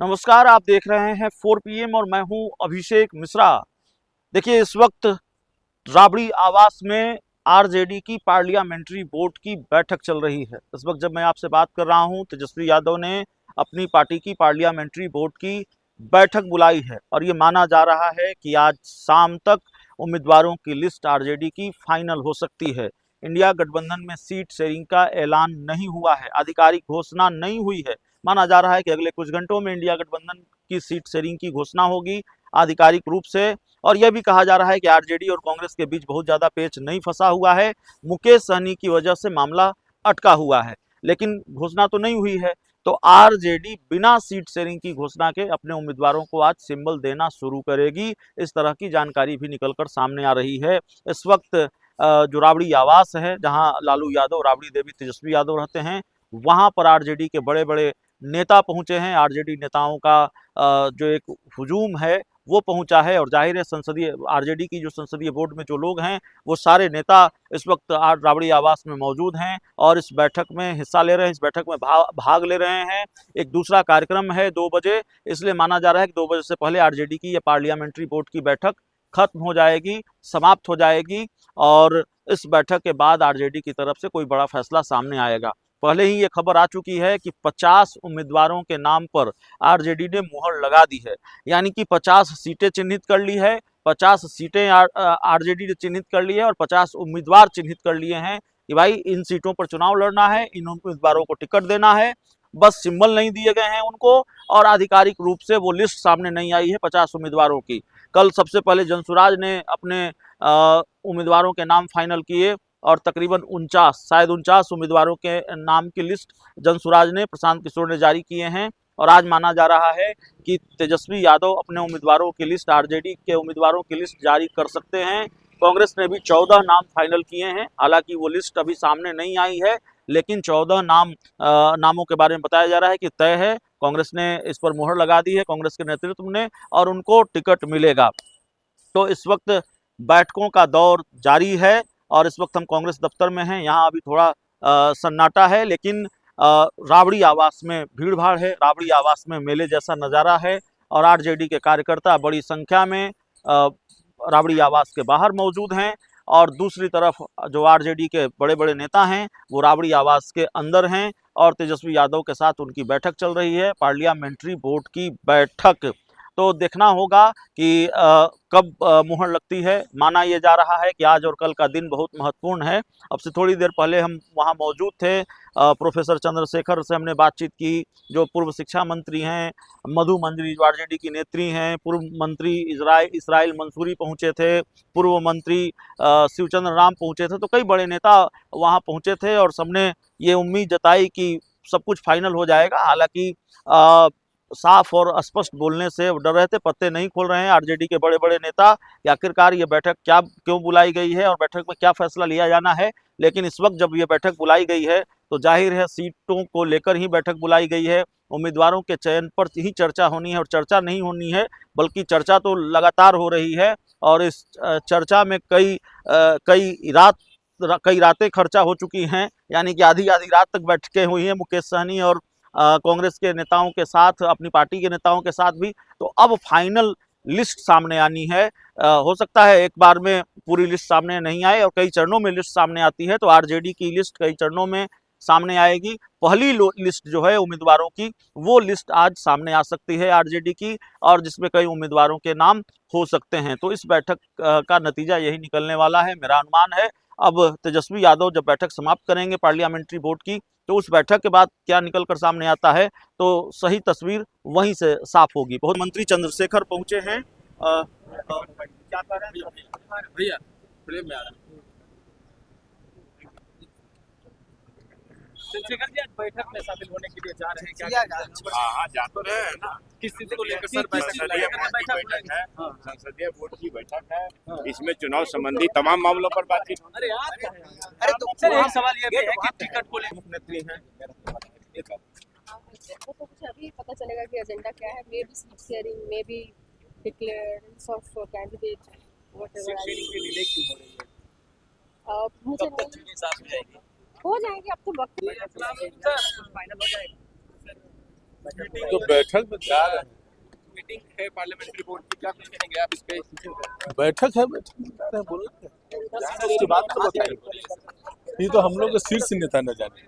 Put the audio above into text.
नमस्कार, आप देख रहे हैं 4 PM और मैं हूं अभिषेक मिश्रा। देखिए, इस वक्त राबड़ी आवास में आरजेडी की पार्लियामेंट्री बोर्ड की बैठक चल रही है। इस वक्त जब मैं आपसे बात कर रहा हूं, तेजस्वी यादव ने अपनी पार्टी की पार्लियामेंट्री बोर्ड की बैठक बुलाई है और ये माना जा रहा है कि आज शाम तक उम्मीदवारों की लिस्ट आरजेडी की फाइनल हो सकती है। इंडिया गठबंधन में सीट शेयरिंग का ऐलान नहीं हुआ है, आधिकारिक घोषणा नहीं हुई है। माना जा रहा है कि अगले कुछ घंटों में इंडिया गठबंधन की सीट शेयरिंग की घोषणा होगी आधिकारिक रूप से। और यह भी कहा जा रहा है कि आरजेडी और कांग्रेस के बीच बहुत ज्यादा पेच नहीं फंसा हुआ है, मुकेश सहनी की वजह से मामला अटका हुआ है, लेकिन घोषणा तो नहीं हुई है। तो आरजेडी बिना सीट शेयरिंग की घोषणा के अपने उम्मीदवारों को आज सिंबल देना शुरू करेगी, इस तरह की जानकारी भी निकलकर सामने आ रही है। इस वक्त जो राबड़ी आवास है, जहां लालू यादव, राबड़ी देवी, तेजस्वी यादव रहते हैं, वहां पर आरजेडी के बड़े बड़े नेता पहुंचे हैं। आरजेडी नेताओं का जो एक हुजूम है वो पहुंचा है और जाहिर है संसदीय आरजेडी की जो संसदीय बोर्ड में जो लोग हैं वो सारे नेता इस वक्त राबड़ी आवास में मौजूद हैं और इस बैठक में हिस्सा ले रहे हैं, इस बैठक में भाग ले रहे हैं। एक दूसरा कार्यक्रम है 2 बजे, इसलिए माना जा रहा है कि 2 बजे से पहले आरजेडी की ये पार्लियामेंट्री बोर्ड की बैठक खत्म हो जाएगी, समाप्त हो जाएगी और इस बैठक के बाद आरजेडी की तरफ से कोई बड़ा फैसला सामने आएगा। पहले ही ये खबर आ चुकी है कि 50 उम्मीदवारों के नाम पर आरजेडी ने मुहर लगा दी है, यानी कि 50 सीटें चिन्हित कर ली है, 50 सीटें आरजेडी ने चिन्हित कर ली है और 50 उम्मीदवार चिन्हित कर लिए हैं कि भाई इन सीटों पर चुनाव लड़ना है, इन उम्मीदवारों को टिकट देना है। बस सिंबल नहीं दिए गए हैं उनको और आधिकारिक रूप से वो लिस्ट सामने नहीं आई है 50 उम्मीदवारों की। कल सबसे पहले जनसुराज ने अपने उम्मीदवारों के नाम फाइनल किए और तकरीबन 49, शायद 49 उम्मीदवारों के नाम की लिस्ट जनसुराज ने, प्रशांत किशोर ने जारी किए हैं। और आज माना जा रहा है कि तेजस्वी यादव अपने उम्मीदवारों की लिस्ट, आरजेडी के उम्मीदवारों की लिस्ट जारी कर सकते हैं। कांग्रेस ने भी 14 नाम फाइनल किए हैं, हालांकि वो लिस्ट अभी सामने नहीं आई है, लेकिन 14 नामों के बारे में बताया जा रहा है कि तय है। कांग्रेस ने इस पर मुहर लगा दी है, कांग्रेस के नेतृत्व ने, और उनको टिकट मिलेगा। तो इस वक्त बैठकों का दौर जारी है और इस वक्त हम कांग्रेस दफ्तर में हैं। यहाँ अभी थोड़ा सन्नाटा है, लेकिन राबड़ी आवास में भीड़ भाड़ है, राबड़ी आवास में मेले जैसा नज़ारा है और आरजेडी के कार्यकर्ता बड़ी संख्या में राबड़ी आवास के बाहर मौजूद हैं और दूसरी तरफ जो आरजेडी के बड़े बड़े नेता हैं वो राबड़ी आवास के अंदर हैं और तेजस्वी यादव के साथ उनकी बैठक चल रही है, पार्लियामेंट्री बोर्ड की बैठक। तो देखना होगा कि कब मुहर लगती है। माना यह जा रहा है कि आज और कल का दिन बहुत महत्वपूर्ण है। अब से थोड़ी देर पहले हम वहां मौजूद थे, प्रोफेसर चंद्रशेखर से हमने बातचीत की, जो पूर्व शिक्षा मंत्री हैं, मधु मंजरी जो आरजेडी की नेत्री हैं, पूर्व मंत्री इसराइल मंसूरी पहुंचे थे, पूर्व मंत्री शिवचंद्र राम पहुंचे थे। तो कई बड़े नेता वहां पहुंचे थे और सबने ये उम्मीद जताई कि सब कुछ फाइनल हो जाएगा। हालांकि साफ और स्पष्ट बोलने से डर रहे थे, पत्ते नहीं खोल रहे हैं आरजेडी के बड़े बड़े नेता कि आखिरकार ये बैठक क्यों बुलाई गई है और बैठक में क्या फैसला लिया जाना है। लेकिन इस वक्त जब ये बैठक बुलाई गई है तो जाहिर है सीटों को लेकर ही बैठक बुलाई गई है, उम्मीदवारों के चयन पर ही चर्चा होनी है और चर्चा नहीं होनी है, बल्कि चर्चा तो लगातार हो रही है। और इस चर्चा में कई रातें खर्चा हो चुकी हैं, यानी कि आधी आधी रात तक बैठकें हुई हैं मुकेश सहनी और कांग्रेस के नेताओं के साथ, अपनी पार्टी के नेताओं के साथ भी। तो अब फाइनल लिस्ट सामने आनी है। हो सकता है एक बार में पूरी लिस्ट सामने नहीं आए और कई चरणों में लिस्ट सामने आती है, तो आरजेडी की लिस्ट कई चरणों में सामने आएगी। पहली लिस्ट जो है उम्मीदवारों की, वो लिस्ट आज सामने आ सकती है आरजेडी की, और जिसमें कई उम्मीदवारों के नाम हो सकते हैं। तो इस बैठक का नतीजा यही निकलने वाला है, मेरा अनुमान है। अब तेजस्वी यादव जब बैठक समाप्त करेंगे पार्लियामेंट्री बोर्ड की, तो उस बैठक के बाद क्या निकलकर सामने आता है तो सही तस्वीर वहीं से साफ होगी। बहुत मंत्री चंद्रशेखर पहुंचे हैं। क्या कह रहे हैं भैया? प्रेम में आ रहा है चंद्रशेखर जी, आज बैठक में शामिल होने के लिए जा रहे हैं क्या? हाँ, जा तो रहे हैं ना। किस चीज को लेकर सर बैठक है? संसदीय बोर्ड की बैठक है। इसमें चुनाव संबंधी तमाम मामलों पर बातचीत। अरे तो सर एक सवाल ये है कि टिकट को लेकर मुख्यमंत्री हैं, वो तो मुझे अभी पता चलेगा कि एजेंडा क्या है। Maybe seat sharing, maybe declarations of candidate, whatever. Delay क्यों हो रही है? मुझे कब तक चुनी साफ हो जाएगी? हो जाएंगे, अब तो वक्त फाइनल हो जाएगा। तो बैठक में जा रहे हैं। मीटिंग है पार्लियामेंट्री बोर्ड की, क्या कुछ कहेंगे आप इस पे? बैठक है, बैठक में जा रहे हैं, बोलेंगे उसके बाद तो बताएंगे। ये तो हम लोग के शीर्ष नेता न जाने।